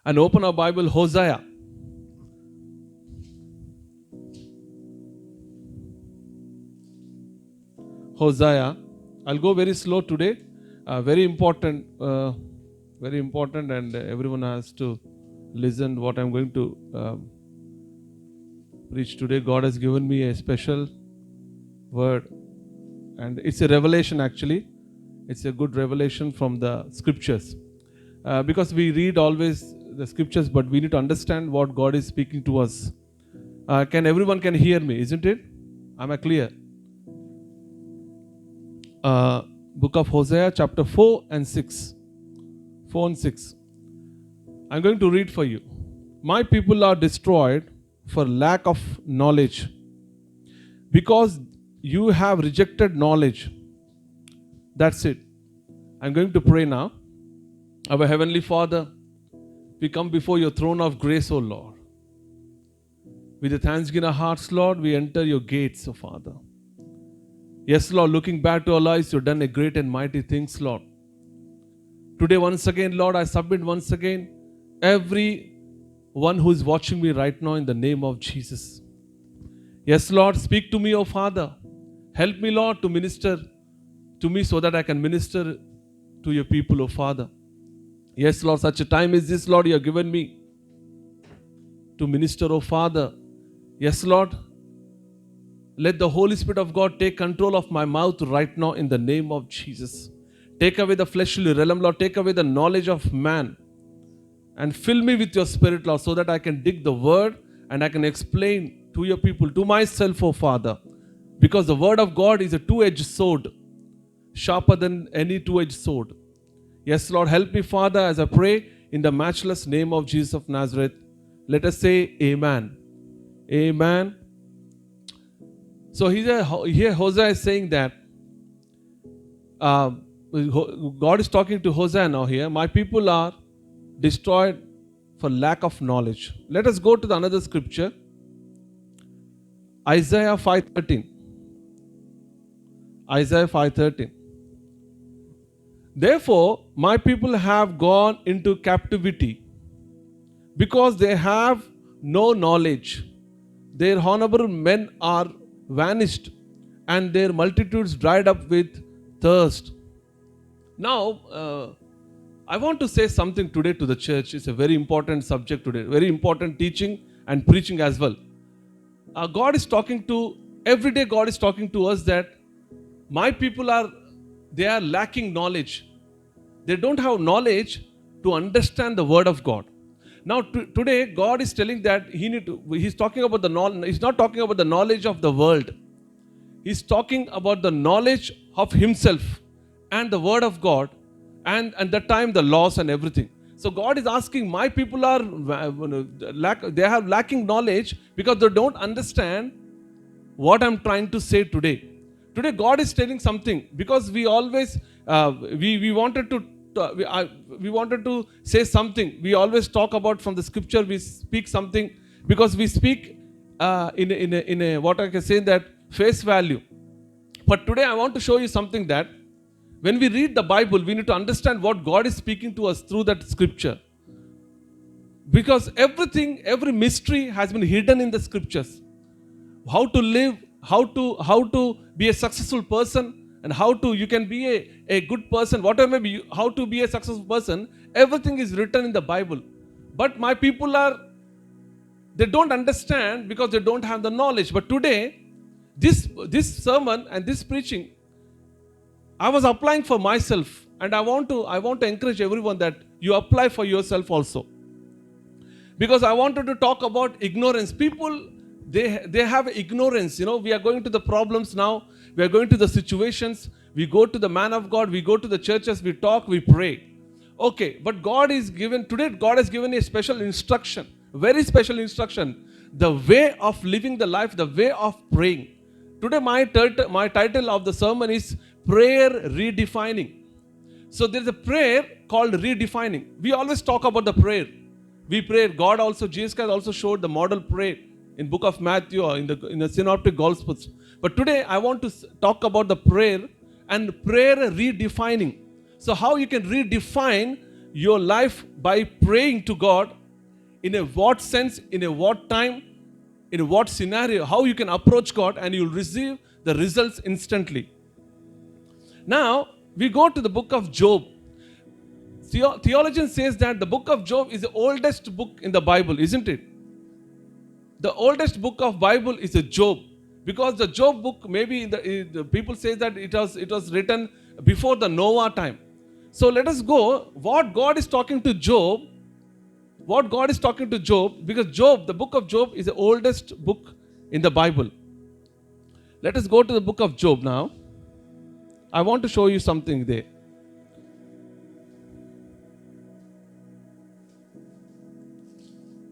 and open our Bible, Hosea. Hosea. I'll go very slow today. Very important, and everyone has to listen what I'm going to preach today. God has given me a special word, and it's a revelation actually. It's a good revelation from the scriptures. Because we read always the scriptures, but we need to understand what God is speaking to us. Everyone can hear me, isn't it? Am I clear? Book of Hosea, chapter 4 and 6. 4 and 6. I'm going to read for you. My people are destroyed for lack of knowledge. Because you have rejected knowledge. That's it. I'm going to pray now. Our Heavenly Father, we come before your throne of grace, O Lord. With a thanksgiving in our hearts, Lord, we enter your gates, O Father. Yes, Lord, looking back to our lives, you've done a great and mighty things, Lord. Today, once again, Lord, I submit once again every one who is watching me right now in the name of Jesus. Yes, Lord, speak to me, O Father. Help me, Lord, to minister to me so that I can minister to your people, O Father. Yes, Lord, such a time as this, Lord, you have given me to minister, O Father. Yes, Lord, let the Holy Spirit of God take control of my mouth right now in the name of Jesus. Take away the fleshly realm, Lord. Take away the knowledge of man. And fill me with your Spirit, Lord, so that I can dig the word and I can explain to your people, to myself, O Father. Because the word of God is a two-edged sword, sharper than any two-edged sword. Yes, Lord, help me, Father, as I pray in the matchless name of Jesus of Nazareth. Let us say amen. Amen. So here Hosea is saying that God is talking to Hosea now here. My people are destroyed for lack of knowledge. Let us go to another scripture. Isaiah 5:13. Isaiah 5:13. Therefore, my people have gone into captivity because they have no knowledge. Their honorable men are vanished and their multitudes dried up with thirst. Now, I want to say something today to the church. It's a very important subject today, very important teaching and preaching as well. God is talking to, every day God is talking to us that my people are lacking knowledge. They don't have knowledge to understand the word of God. Now today God is telling that he's talking about the knowledge. He's not talking about the knowledge of the world. He's talking about the knowledge of himself and the word of God, and at that time the laws and everything. So God is asking, my people are lacking knowledge because they don't understand what I'm trying to say today. Today God is telling something, because we always we wanted to say something. We always talk about from the scripture. We speak something because we speak in a what I can say that face value. But today I want to show you something that when we read the Bible, we need to understand what God is speaking to us through that scripture. Because every mystery has been hidden in the scriptures. How to live, how to be a successful person, and you can be a good person, whatever may be, how to be a successful person, everything is written in the Bible. But my people they don't understand because they don't have the knowledge. But today, this sermon and this preaching, I was applying for myself, and I want to encourage everyone that you apply for yourself also. Because I wanted to talk about ignorance. People, they have ignorance. We are going to the problems now. We are going to the situations. We go to the man of God. We go to the churches. We talk. We pray. Okay, but God has given a special instruction, very special instruction. The way of living the life, the way of praying. Today my title of the sermon is Prayer Redefining. So there is a prayer called redefining. We always talk about the prayer. We pray. Jesus Christ also showed the model prayer in book of Matthew or in the synoptic gospels. But today I want to talk about the prayer and prayer redefining. So how you can redefine your life by praying to God in a what sense, in a what time, in what scenario, how you can approach God and you'll receive the results instantly. Now, we go to the book of Job. Theologian says that the book of Job is the oldest book in the Bible, isn't it? The oldest book of Bible is a Job, because the Job book, maybe the people say that it was written before the Noah time. So let us go what God is talking to Job. What God is talking to Job, because Job, the book of Job is the oldest book in the Bible. Let us go to the book of Job now. I want to show you something there.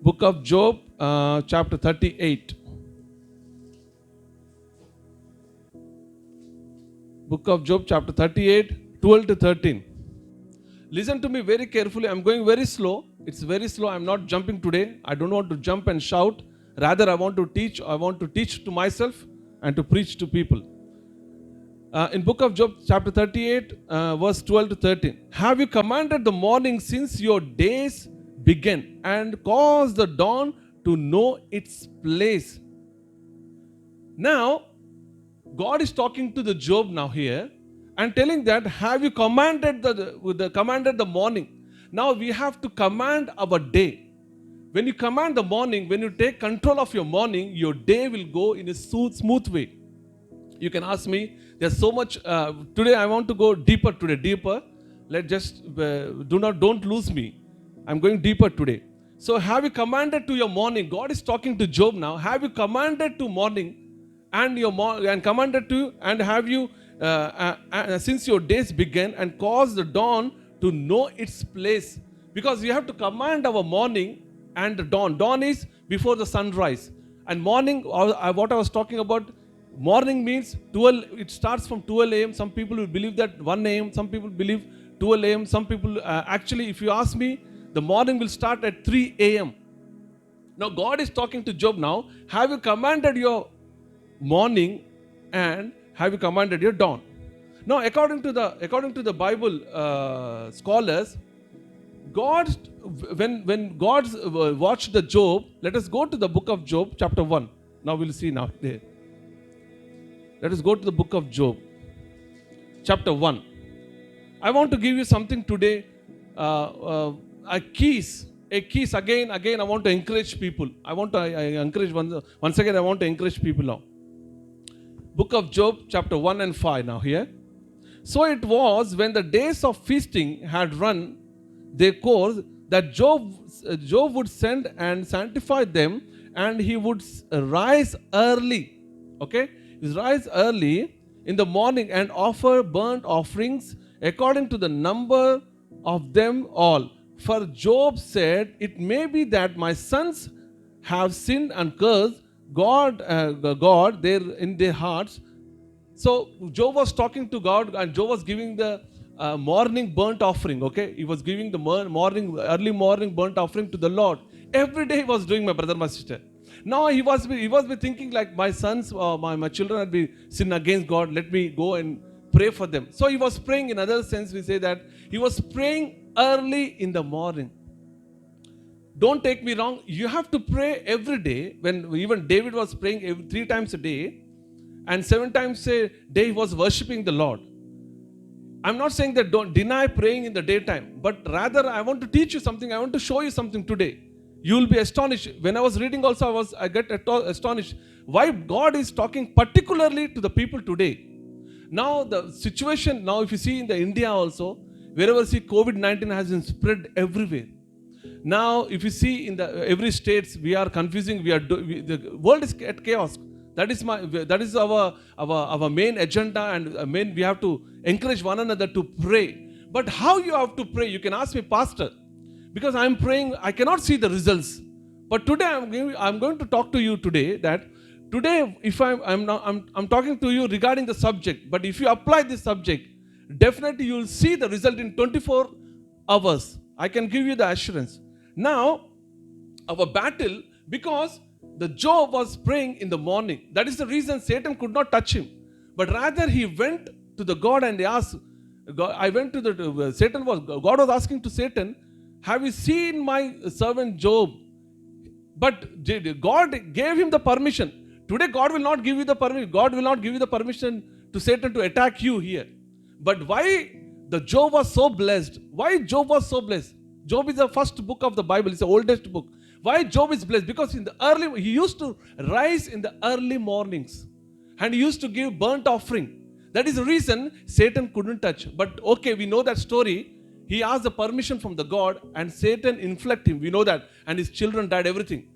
Book of Job, chapter 38. Book of Job, chapter 38, 12 to 13. Listen to me very carefully. I'm going very slow. It's very slow. I'm not jumping today. I don't want to jump and shout. Rather, I want to teach. I want to teach to myself and to preach to people. In book of Job, chapter 38, verse 12 to 13. Have you commanded the morning since your days began, and caused the dawn to know its place? Now, God is talking to the Job now here and telling that, have you commanded the morning? Now we have to command our day. When you command the morning, when you take control of your morning, your day will go in a smooth way. You can ask me, there's so much, today I want to go deeper today, deeper. Don't lose me. I'm going deeper today. So have you commanded to your morning? God is talking to Job now. Have you commanded to morning and commanded to, and have you, since your days began, and caused the dawn to know its place? Because you have to command our morning and the dawn. Dawn is before the sunrise. And morning, what I was talking about, morning means 12, it starts from 12 a.m. Some people will believe that 1 a.m. Some people believe 12 a.m. Some people, actually, if you ask me, the morning will start at 3 a.m. Now, God is talking to Job now. Have you commanded your morning and have you commanded your dawn? Now, according to the Bible scholars, God, when God watched the Job, let us go to the book of Job, chapter 1. Now we'll see now there. Let us go to the book of Job, chapter 1. I want to give you something today, a keys. Again, I want to encourage people. I encourage once again, I want to encourage people now. Book of Job, chapter 1 and 5 now here. So it was when the days of feasting had run their course that Job would send and sanctify them, and he would rise early. Okay? He would rise early in the morning and offer burnt offerings according to the number of them all. For Job said, it may be that my sons have sinned and cursed God there in their hearts. So Job was talking to God, and Job was giving the morning burnt offering. Okay, he was giving the early morning burnt offering to the Lord. Every day he was doing, my brother, my sister. Now he was thinking like, my sons, my children had been sin against God. Let me go and pray for them. So he was praying. In other sense, we say that he was praying early in the morning. Don't take me wrong. You have to pray every day. When even David was praying 3 times a day, and 7 times a day he was worshiping the Lord. I'm not saying that don't deny praying in the daytime, but rather I want to teach you something. I want to show you something today. You will be astonished. When I was reading also, I get astonished why God is talking particularly to the people today. Now the situation, now if you see in the India also, wherever you see COVID-19 has been spread everywhere. Now if you see in the every states, we are confusing, the world is at chaos. That is our main agenda, and we have to encourage one another to pray. But how you have to pray? You can ask me, Pastor, because I am praying, I cannot see the results. But today I'm going to talk to you today that today, if I'm talking to you regarding the subject, but if you apply this subject, definitely you will see the result in 24 hours. I can give you the assurance. Now, our battle, because the Job was praying in the morning. That is the reason Satan could not touch him. But rather he went to the God and he asked, I went to the, God was asking to Satan, have you seen my servant Job? But God gave him the permission. Today God will not give you the permission. God will not give you the permission to Satan to attack you here. But why the Job was so blessed? Why Job was so blessed? Job is the first book of the Bible. It's the oldest book. Why Job is blessed? Because he used to rise in the early mornings. And he used to give burnt offering. That is the reason Satan couldn't touch. But okay, we know that story. He asked the permission from the God and Satan inflicted him. We know that. And his children died, everything.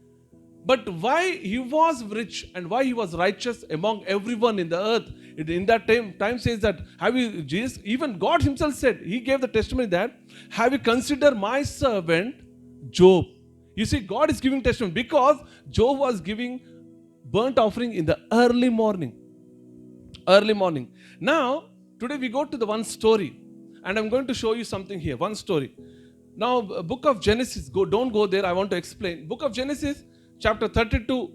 But why he was rich and why he was righteous among everyone in the earth? In that time says that, have you, Jesus, even God himself said, he gave the testimony that, have you considered my servant Job? You see, God is giving testimony because Job was giving burnt offering in the early morning. Early morning. Now, today we go to the one story. And I'm going to show you something here. One story. Now, book of Genesis. Don't go there. I want to explain. Book of Genesis, chapter 32,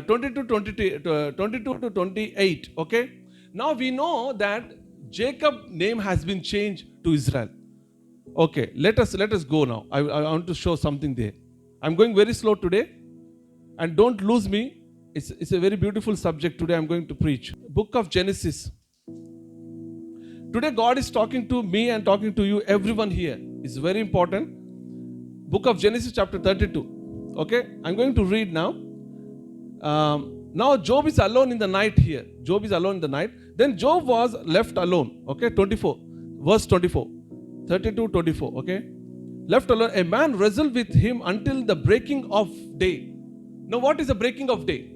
22 to 28. Okay. Now we know that Jacob name has been changed to Israel. Okay. Let us go now. I want to show something there. I'm going very slow today. And don't lose me. It's a very beautiful subject today I'm going to preach. Book of Genesis. Today God is talking to me and talking to you, everyone here. It's very important. Book of Genesis chapter 32. Okay, I'm going to read now. Now Job is alone in the night here. Job is alone in the night. Then Job was left alone. Okay, 24. Verse 24. 32, 24. Okay. Left alone. A man wrestled with him until the breaking of day. Now what is the breaking of day?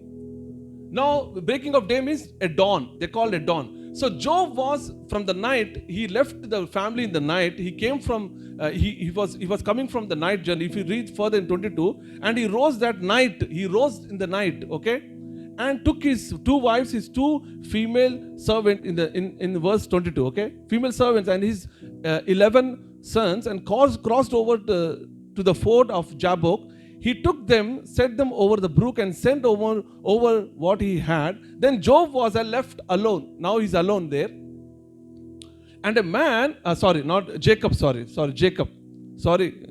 Now breaking of day means a dawn. They call it dawn. So Job was from the night, he left the family in the night, he came from, he was coming from the night journey, if you read further in 22, and he rose that night, he rose in the night, okay, and took his two wives, his two female servants in verse 22, okay, female servants and his 11 sons and crossed over to the ford of Jabbok. He took them, set them over the brook and sent over what he had. Then Job was left alone. Now he's alone there. And a man, Jacob.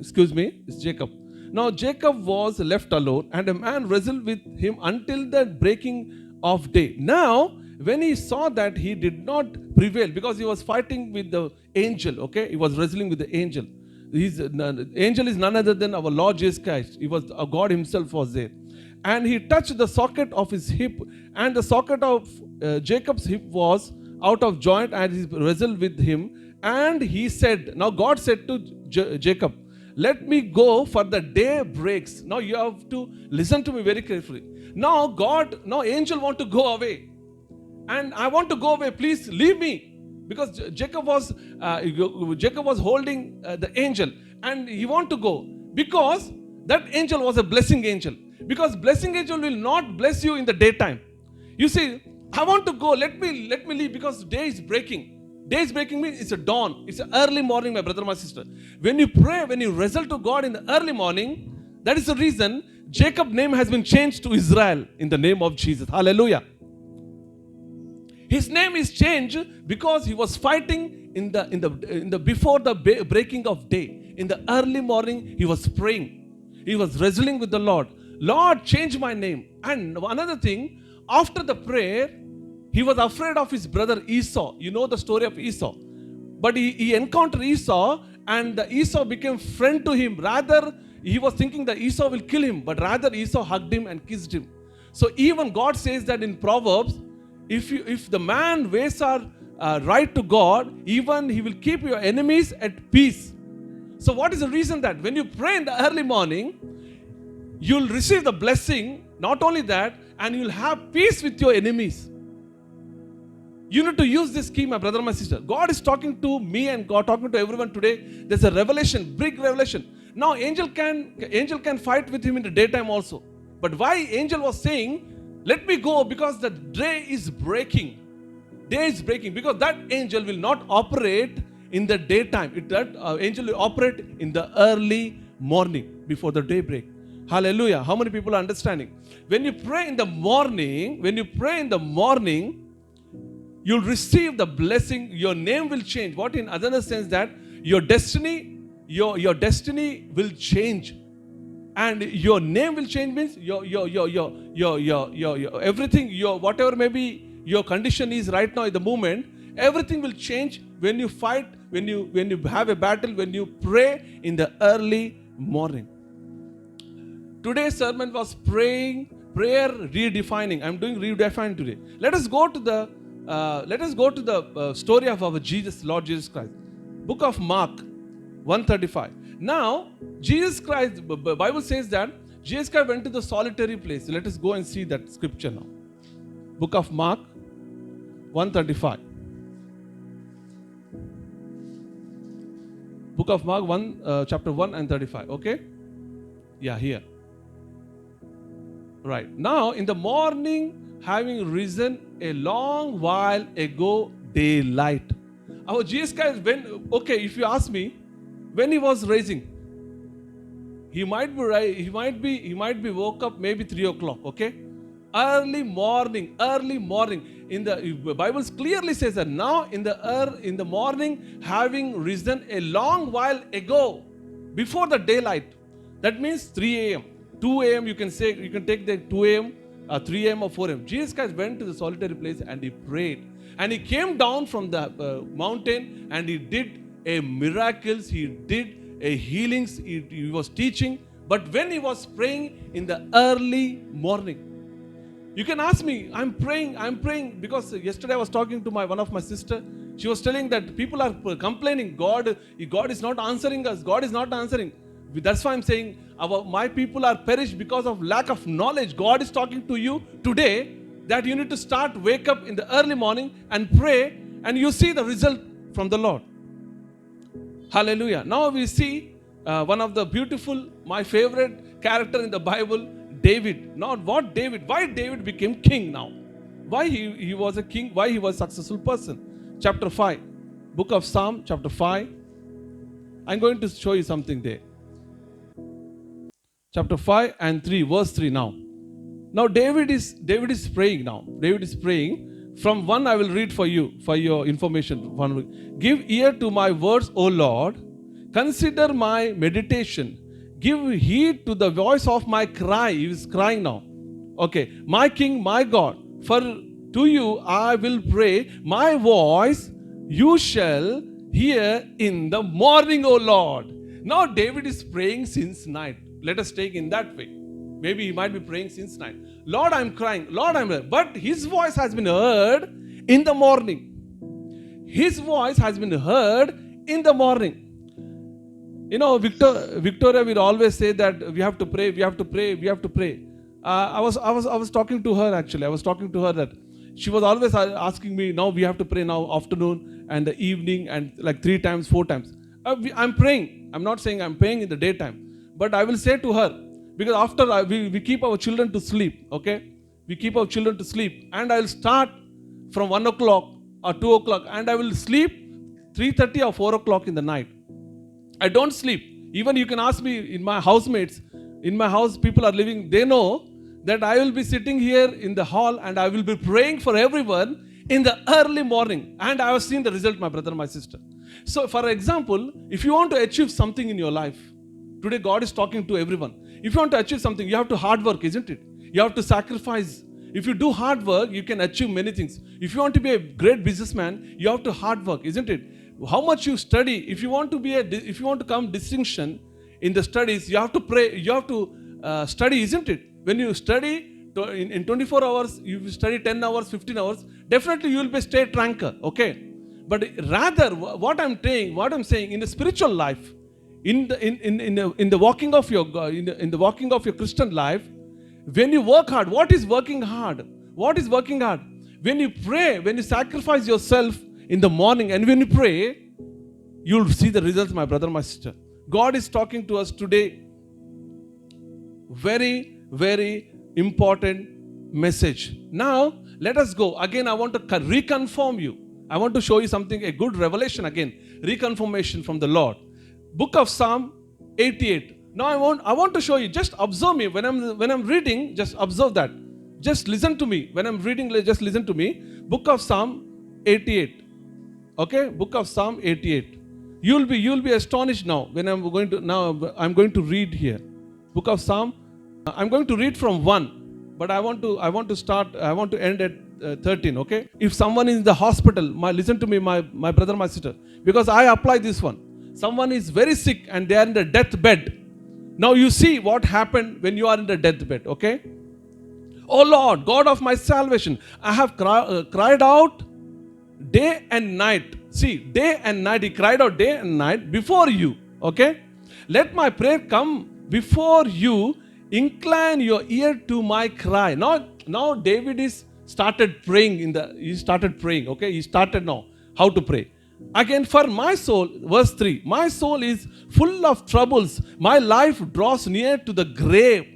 Excuse me, it's Jacob. Now Jacob was left alone and a man wrestled with him until the breaking of day. Now, when he saw that he did not prevail because he was fighting with the angel, okay, he was wrestling with the angel. The angel is none other than our Lord Jesus Christ. He was God himself was there. And he touched the socket of his hip, and the socket of Jacob's hip was out of joint, and he wrestled with him. And he said, now God said to Jacob, let me go, for the day breaks. Now you have to listen to me very carefully. Now angel want to go away. And I want to go away, please leave me. Because Jacob was holding the angel and he want to go because that angel was a blessing angel. Because blessing angel will not bless you in the daytime. You see, I want to go. Let me leave because day is breaking. Day is breaking means it's a dawn. It's an early morning, my brother, my sister. When you pray, when you wrestle to God in the early morning, that is the reason Jacob's name has been changed to Israel in the name of Jesus. Hallelujah. His name is changed because he was fighting in the before the breaking of day. In the early morning, he was praying. He was wrestling with the Lord. Lord, change my name. And another thing, after the prayer, he was afraid of his brother Esau. You know the story of Esau. But he encountered Esau, and the Esau became friend to him. Rather, he was thinking that Esau will kill him, but rather Esau hugged him and kissed him. So even God says that in Proverbs, if the man ways are right to God, even he will keep your enemies at peace. So what is the reason that when you pray in the early morning, you'll receive the blessing, not only that, and you'll have peace with your enemies. You need to use this key, my brother, my sister. God is talking to me and God talking to everyone today. There's a revelation, big revelation. Now angel can fight with him in the daytime also. But why angel was saying, let me go, because the day is breaking. Day is breaking because that angel will not operate in the daytime. That angel will operate in the early morning before the day break. Hallelujah. How many people are understanding? When you pray in the morning, You'll receive the blessing. Your name will change. What in other sense that your destiny, your destiny will change, and your name will change means your everything, your whatever maybe your condition is right now in the moment, everything will change when you fight, when you have a battle, when you pray in the early morning. Today's sermon was prayer redefining. I'm doing redefining today. Let us go to the story of our Lord Jesus Christ. Book of Mark 1:35. Now, Jesus Christ, the Bible says that Jesus Christ went to the solitary place. Let us go and see that scripture now. Book of Mark 1:35. Book of Mark 1, chapter 1 and 35. Okay? Yeah, here. Right. Now, in the morning, having risen a long while ago, daylight. Our Jesus Christ, if you ask me, when he was raising, he might be woke up maybe 3 o'clock, okay? Early morning. In the Bible clearly says that now in the morning, having risen a long while ago, before the daylight. That means 3 a.m. 2 a.m. you can take the 2 a.m. 3 a.m. or 4 a.m. Jesus Christ went to the solitary place and he prayed. And he came down from the mountain and he did a miracles, he did a healings, he was teaching. But when he was praying in the early morning, you can ask me, I'm praying because yesterday I was talking to one of my sister. She was telling that people are complaining, God is not answering us, God is not answering. That's why I'm saying my people are perished because of lack of knowledge. God is talking to you today that you need to wake up in the early morning and pray, and you see the result from the Lord. Hallelujah. Now we see one of the beautiful, my favorite character in the Bible, David. Why David became king now. Why he was a king, why he was a successful person. Chapter 5, book of Psalm, chapter 5. I'm going to show you something there. Chapter 5 and 3, verse 3 now. Now David is praying now. David is praying. From 1 I will read for you, for your information. Give ear to my words, O Lord. Consider my meditation. Give heed to the voice of my cry. He is crying now. Okay. My King, my God. For to you I will pray. My voice you shall hear in the morning, O Lord. Now David is praying since night. Let us take in that way. Maybe he might be praying since night. Lord, I'm crying. Lord, I'm crying. But his voice has been heard in the morning. His voice has been heard in the morning. You know, Victoria will always say that we have to pray, we have to pray, we have to pray. I was talking to her actually. I was talking to her that she was always asking me, now we have to pray now afternoon and the evening and like 3 times, 4 times. I'm praying. I'm not saying I'm praying in the daytime. But I will say to her, because after we keep our children to sleep, okay? We keep our children to sleep. And I will start from 1 o'clock or 2 o'clock and I will sleep 3:30 or 4 o'clock in the night. I don't sleep. Even you can ask me in my housemates, in my house people are living, they know that I will be sitting here in the hall and I will be praying for everyone in the early morning. And I have seen the result, my brother, my sister. So for example, if you want to achieve something in your life, today God is talking to everyone. If you want to achieve something, you have to hard work, isn't it? You have to sacrifice. If you do hard work, you can achieve many things. If you want to be a great businessman, you have to hard work, isn't it? How much you study, if you want to come distinction in the studies, you have to pray, you have to study, isn't it? When you study in 24 hours, you study 10 hours, 15 hours, definitely you will be state ranker, okay? But rather, what I'm saying in the spiritual life, in the walking of your Christian life, when you work hard, what is working hard? What is working hard? When you pray, when you sacrifice yourself in the morning, and when you pray, you'll see the results, my brother, my sister. God is talking to us today. Very, very important message. Now, let us go. Again, I want to reconfirm you. I want to show you something, a good revelation again. Reconfirmation from the Lord. Book of Psalm 88. Now I want to show you. Just observe me. When I'm reading, just observe that. Just listen to me. When I'm reading, just listen to me. Book of Psalm 88. Okay, book of Psalm 88. You'll be astonished now when I'm going to read here. Book of Psalm. I'm going to read from 1, but I want to end at 13. Okay, if someone is in the hospital, listen to me, my brother, my sister, because I apply this one. Someone is very sick and they are in the deathbed. Now you see what happened when you are in the deathbed. Okay, oh Lord, God of my salvation, I have cried out day and night. See, day and night, he cried out day and night before you. Okay, let my prayer come before you. Incline your ear to my cry. Now David started praying. He started praying. Okay, he started now how to pray. Again, for my soul, verse 3, my soul is full of troubles. My life draws near to the grave.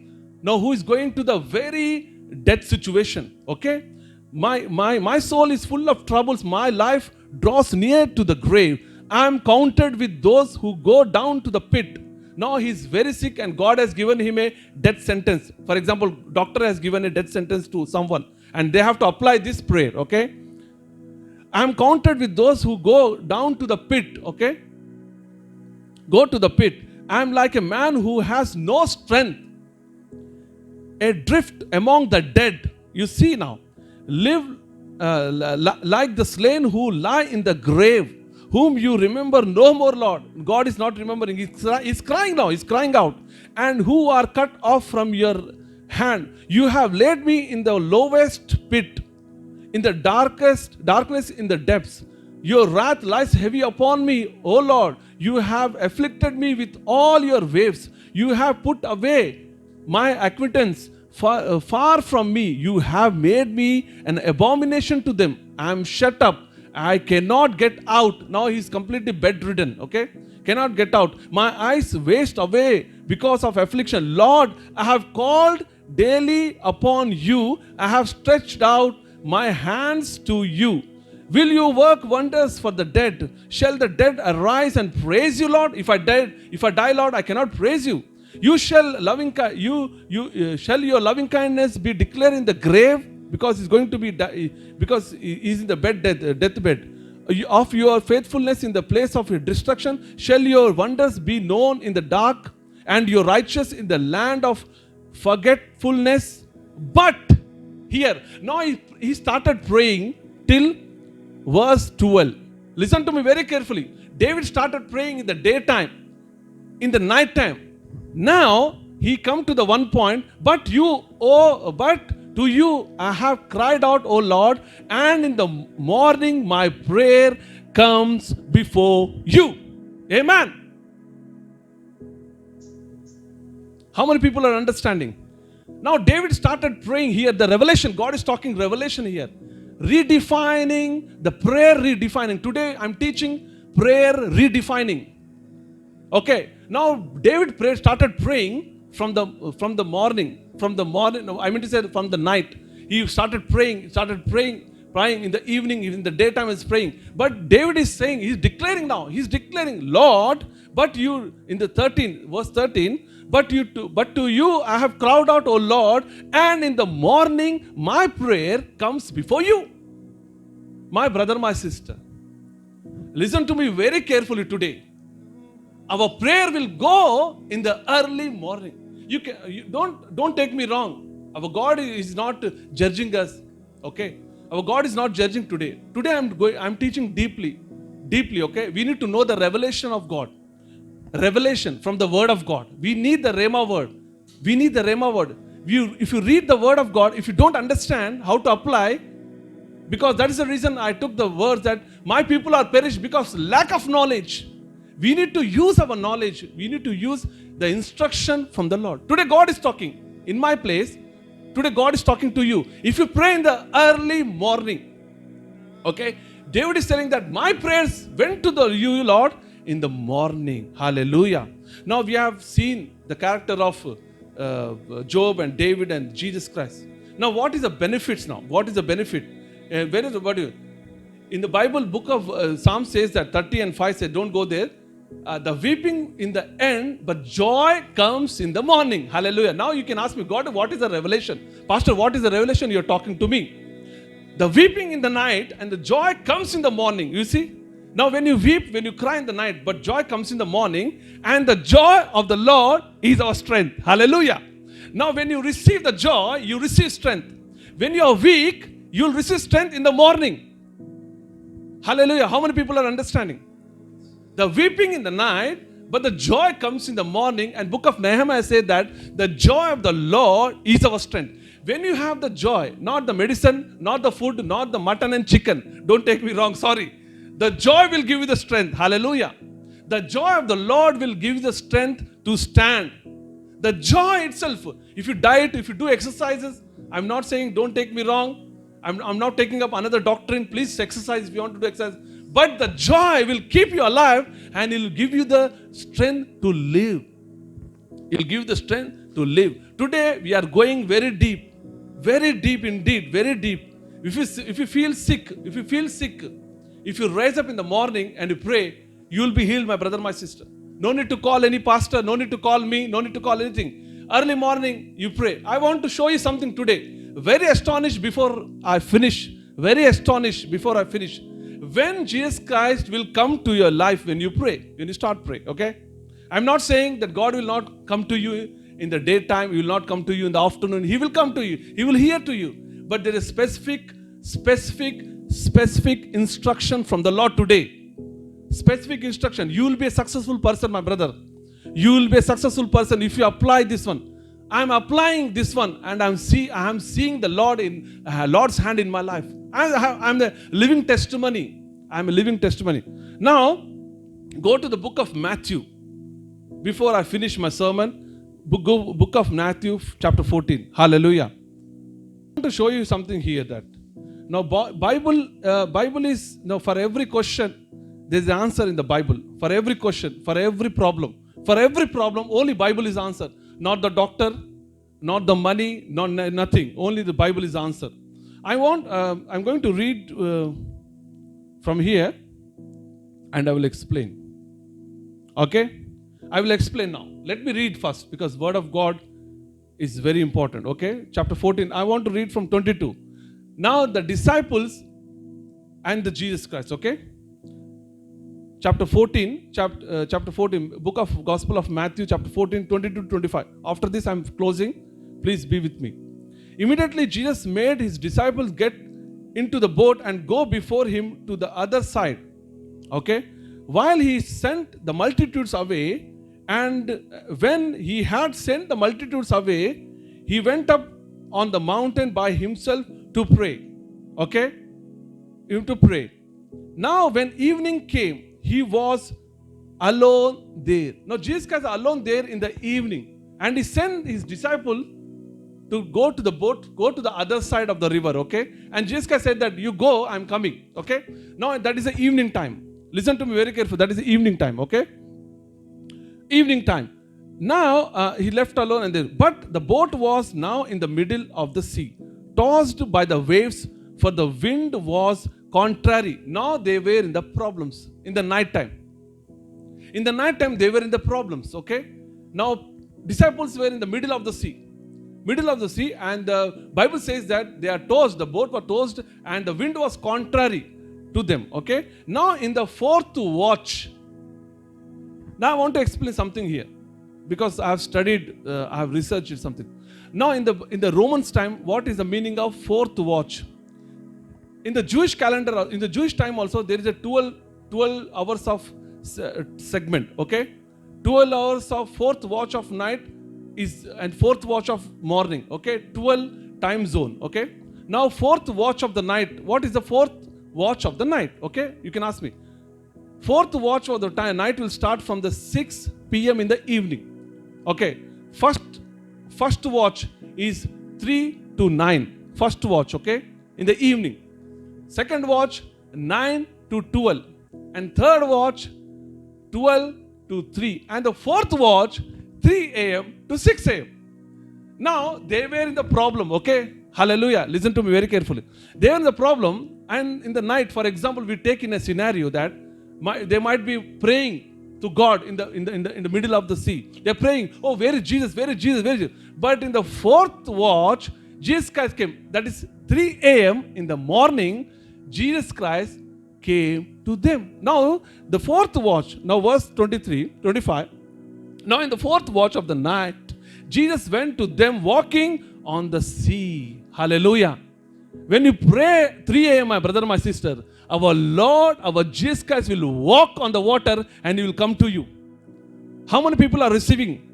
Now, who is going to the very death situation? Okay, my soul is full of troubles. My life draws near to the grave. I am counted with those who go down to the pit. Now he is very sick and God has given him a death sentence. For example, doctor has given a death sentence to someone and they have to apply this prayer. Okay, I am counted with those who go down to the pit. Okay, go to the pit. I am like a man who has no strength, adrift among the dead. You see now, live like the slain who lie in the grave, whom you remember no more, Lord. God is not remembering. He's crying now. He's crying out. And who are cut off from your hand. You have laid me in the lowest pit, in the darkness in the depths. Your wrath lies heavy upon me, O Lord. You have afflicted me with all your waves. You have put away my acquaintance far from me. You have made me an abomination to them. I am shut up. I cannot get out. Now he is completely bedridden. Okay, cannot get out. My eyes waste away because of affliction. Lord, I have called daily upon you. I have stretched out my hands to you. Will you work wonders for the dead? Shall the dead arise and praise you, Lord? If I die, Lord, I cannot praise you. You shall shall your loving kindness be declared in the grave, because he's going to be because he's in the deathbed. Of your faithfulness in the place of your destruction, shall your wonders be known in the dark, and your righteous in the land of forgetfulness. But here, now he started praying till verse 12. Listen to me very carefully. David started praying in the daytime, in the night time. Now he come to the one point, but to you I have cried out, O Lord, and in the morning my prayer comes before you. Amen. How many people are understanding? Now David started praying here. The revelation, God is talking revelation here. Redefining the prayer, redefining. Today I'm teaching prayer redefining. Okay. Now David started praying from the morning. From the night. He started praying in the evening, in the daytime is praying. But David is saying, he's declaring, Lord, but you, in the verse 13, but to you I have cried out, O Lord, and in the morning my prayer comes before you. My brother, my sister, listen to me very carefully today. Our prayer will go in the early morning. Don't take me wrong. Our God is not judging us. Okay, our God is not judging today. Today I'm teaching deeply. Okay, we need to know the revelation of God. Revelation from the Word of God. We need the Rhema word. If you read the Word of God, if you don't understand how to apply, because that is the reason I took the words that my people are perished because lack of knowledge. We need to use our knowledge. We need to use the instruction from the Lord. Today God is talking in my place. Today God is talking to you. If you pray in the early morning, okay, David is telling that my prayers went to you, Lord, in the morning. Hallelujah. Now we have seen the character of Job and David and Jesus Christ. Now what is the benefits now? What is the benefit? In the Bible, book of Psalm says that 30 and 5 says, don't go there. The weeping in the end, but joy comes in the morning. Hallelujah. Now you can ask me, God, what is the revelation? Pastor, what is the revelation you're talking to me? The weeping in the night and the joy comes in the morning. You see? Now when you weep, when you cry in the night, but joy comes in the morning, and the joy of the Lord is our strength. Hallelujah. Now when you receive the joy, you receive strength. When you are weak, you will receive strength in the morning. Hallelujah. How many people are understanding? The weeping in the night, but the joy comes in the morning. And book of Nehemiah said that the joy of the Lord is our strength. When you have the joy, not the medicine, not the food, not the mutton and chicken. Don't take me wrong, sorry. The joy will give you the strength. Hallelujah. The joy of the Lord will give you the strength to stand. The joy itself. If you diet, if you do exercises, I'm not saying, don't take me wrong. I'm not taking up another doctrine. Please exercise if you want to do exercise. But the joy will keep you alive and it will give you the strength to live. It will give you the strength to live. Today we are going very deep indeed, very deep. If you feel sick, if you rise up in the morning and you pray, you will be healed, my brother, my sister. No need to call any pastor, no need to call me, no need to call anything. Early morning, you pray. I want to show you something today. Very astonished before I finish. When Jesus Christ will come to your life when you pray, when you start praying, okay? I'm not saying that God will not come to you in the daytime, He will not come to you in the afternoon. He will come to you. He will hear to you. But there is specific instruction from the Lord today. Specific instruction. You will be a successful person, my brother. You will be a successful person if you apply this one. I am applying this one and I am seeing the Lord in Lord's hand in my life. I am the living testimony. I am a living testimony. Now, go to the book of Matthew. Before I finish my sermon, book of Matthew chapter 14. Hallelujah. I want to show you something here that now Bible is for every question there is an answer in the Bible. For every question, for every problem, only Bible is answer. Not the doctor, not the money, nothing. Only the Bible is answer. I'm going to read from here and I will explain. Okay? I will explain now. Let me read first because word of God is very important. Okay? Chapter 14. I want to read from 22. Now the disciples and the Jesus Christ. Okay? Chapter 14, book of Gospel of Matthew, chapter 14, 22 to 25. After this, I'm closing. Please be with me. Immediately, Jesus made his disciples get into the boat and go before him to the other side. Okay? While he sent the multitudes away, and when he had sent the multitudes away, he went up on the mountain by himself to pray. Okay? To pray. Now, when evening came, he was alone there. Now, Jesus Christ was alone there in the evening. And he sent his disciple to go to the boat, go to the other side of the river, okay? And Jesus Christ said that, you go, I'm coming, okay? Now, that is the evening time. Listen to me very carefully. That is the evening time, okay? Evening time. Now, he left alone and there. But the boat was now in the middle of the sea, tossed by the waves, for the wind was contrary. Now they were in the problems in the night time. In the night time they were in the problems, okay? Now disciples were in the middle of the sea. And the Bible says that they are tossed, the boat was tossed and the wind was contrary to them, okay? Now in the fourth watch, now I want to explain something here because I have studied, I have researched something. Now in the Romans time, what is the meaning of fourth watch? In the Jewish calendar, in the Jewish time also, there is a 12 hours of segment, okay? 12 hours of fourth watch of night and fourth watch of morning, okay? 12 time zone, okay? Now, fourth watch of the night. What is the fourth watch of the night, okay? You can ask me. Fourth watch of the night will start from the 6 p.m. in the evening, okay? First watch is 3 to 9. First watch, okay? In the evening. Second watch, 9 to 12. And third watch, 12 to 3. And the fourth watch, 3 a.m. to 6 a.m. Now, they were in the problem, okay? Hallelujah. Listen to me very carefully. They were in the problem, and in the night, for example, we take in a scenario that they might be praying to God in the middle of the sea. They're praying, oh, where is Jesus? Where is Jesus? Where is Jesus? But in the fourth watch, Jesus Christ came. That is 3 a.m. in the morning, Jesus Christ came to them. Now, the fourth watch, now verse 23, 25. Now, in the fourth watch of the night, Jesus went to them walking on the sea. Hallelujah. When you pray 3 a.m., my brother, my sister, our Lord, our Jesus Christ will walk on the water and He will come to you. How many people are receiving?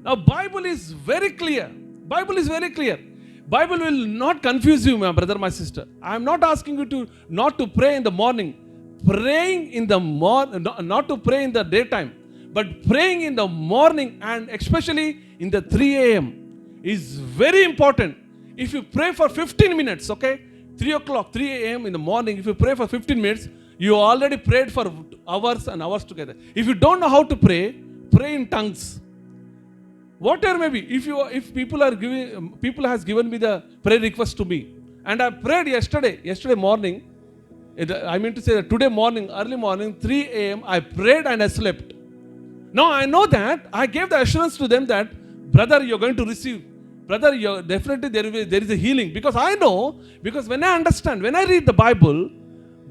Now, Bible is very clear. Bible is very clear. Bible will not confuse you, my brother, my sister. I am not asking you to not to pray in the morning. Praying in the morning, not to pray in the daytime, but praying in the morning and especially in the 3 a.m. is very important. If you pray for 15 minutes, okay, 3 o'clock, 3 a.m. in the morning, if you pray for 15 minutes, you already prayed for hours and hours together. If you don't know how to pray, pray in tongues. Whatever may be, if people has given me the prayer request to me, and I prayed yesterday morning. I mean to say that today morning, early morning, 3 a.m. I prayed and I slept. Now I know that I gave the assurance to them that, brother, you're going to receive. Brother, definitely there is a healing, because I know, because when I understand, when I read the Bible,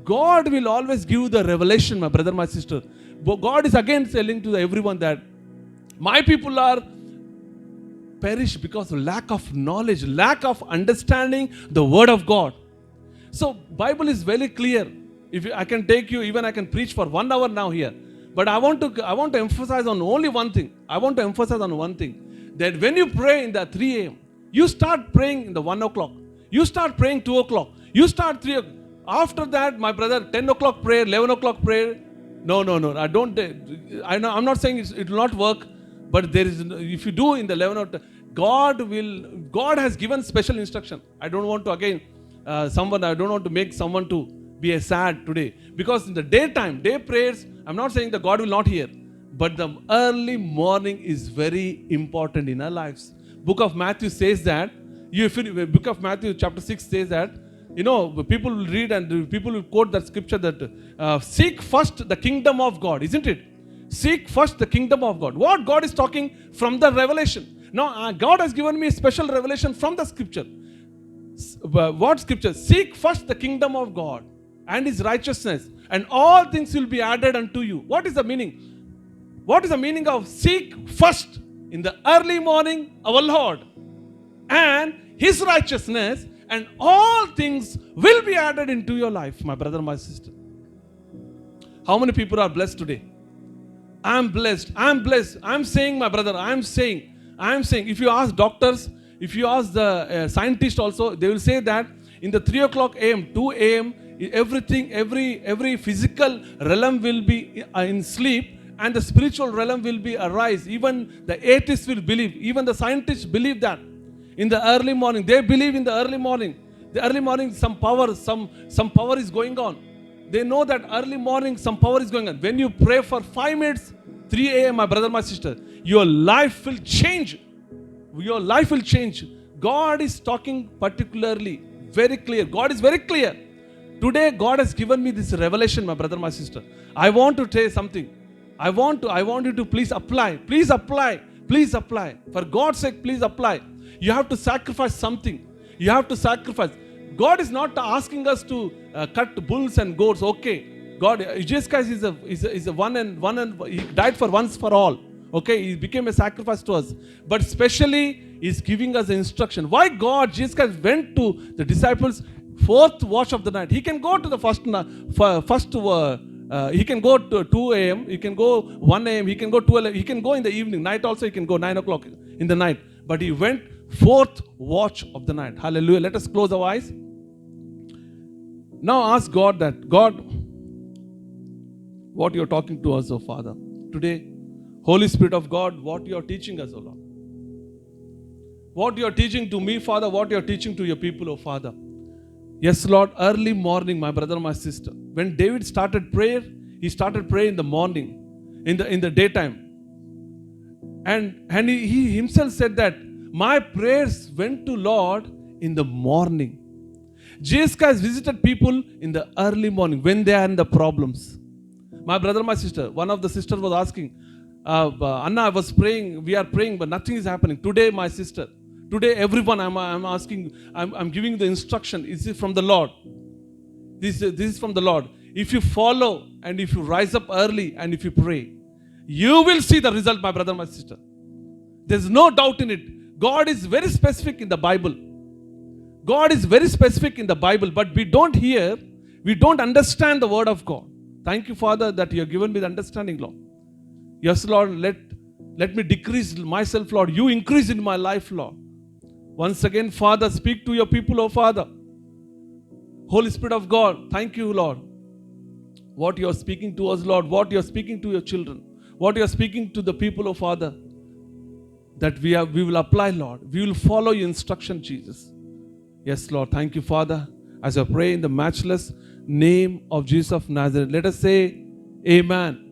God will always give the revelation, my brother, my sister. God is again telling to everyone that my people are perish because of lack of knowledge, lack of understanding the word of God. So Bible is very clear. If I can take you, even I can preach for 1 hour now here. But I want to emphasize on only one thing. I want to emphasize on one thing. That when you pray in the 3 a.m., you start praying in the 1 o'clock. You start praying 2 o'clock. You start 3 o'clock. After that, my brother, 10 o'clock prayer, 11 o'clock prayer. No. I'm not saying it will not work. But there is, if you do in the 11 o'clock, God has given special instruction. I don't want to I don't want to make someone to be a sad today. Because in the daytime, day prayers, I'm not saying that God will not hear. But the early morning is very important in our lives. Book of Matthew says that, Book of Matthew chapter 6 says that, people will read and people will quote that scripture that seek first the kingdom of God, isn't it? Seek first the kingdom of God. What God is talking from the revelation. Now, God has given me a special revelation from the scripture. What scripture? Seek first the kingdom of God and His righteousness, and all things will be added unto you. What is the meaning? What is the meaning of seek first in the early morning our Lord and His righteousness, and all things will be added into your life, my brother, my sister. How many people are blessed today? I'm blessed. I'm saying, my brother, I'm saying, if you ask doctors, if you ask the scientists also, they will say that in the 3 o'clock a.m., 2 a.m., everything, every physical realm will be in sleep, and the spiritual realm will be arise. Even the atheists will believe, even the scientists believe that. In the early morning, they believe in the early morning. The early morning, some power is going on. They know that early morning some power is going on. When you pray for 5 minutes, 3 a.m., my brother, my sister, your life will change. Your life will change. God is talking particularly, very clear. God is very clear. Today, God has given me this revelation, my brother, my sister. I want to say something. I want you to please apply. Please apply. Please apply. For God's sake, please apply. You have to sacrifice something. You have to sacrifice. God is not asking us to cut bulls and goats. Okay, God, Jesus Christ is a one and He died for once for all. Okay, He became a sacrifice to us. But specially, He's giving us the instruction. Why Jesus Christ went to the disciples 4th watch of the night? He can go to the he can go to 2 a.m. He can go 1 a.m. He can go 12 a.m. He can go in the evening. Night also He can go 9 o'clock in the night. But He went 4th watch of the night. Hallelujah. Let us close our eyes. Now ask God that, God, what you're talking to us, oh Father. Today, Holy Spirit of God, what you're teaching us, oh Lord. What you're teaching to me, Father, what you're teaching to your people, oh Father. Yes, Lord, early morning, my brother, my sister. When David started prayer, he started praying in the morning, in the daytime. And he himself said that my prayers went to Lord in the morning. Jesus Christ visited people in the early morning when they are in the problems. My brother, my sister, one of the sisters was asking, Anna, I was praying, we are praying, but nothing is happening. Today, my sister, Today, everyone, I'm asking, I'm giving the instruction. Is it from the Lord? This is from the Lord. If you follow and if you rise up early and if you pray, you will see the result, my brother, my sister. There's no doubt in it. God is very specific in the Bible. God is very specific in the Bible, but we don't hear, we don't understand the word of God. Thank you, Father, that you have given me the understanding, Lord. Yes, Lord, let me decrease myself, Lord. You increase in my life, Lord. Once again, Father, speak to your people, oh Father. Holy Spirit of God, thank you, Lord. What you are speaking to us, Lord, what you are speaking to your children, what you are speaking to the people, oh Father, that we will apply, Lord. We will follow your instruction, Jesus. Yes, Lord, thank you, Father. As I pray in the matchless name of Jesus of Nazareth, let us say, Amen.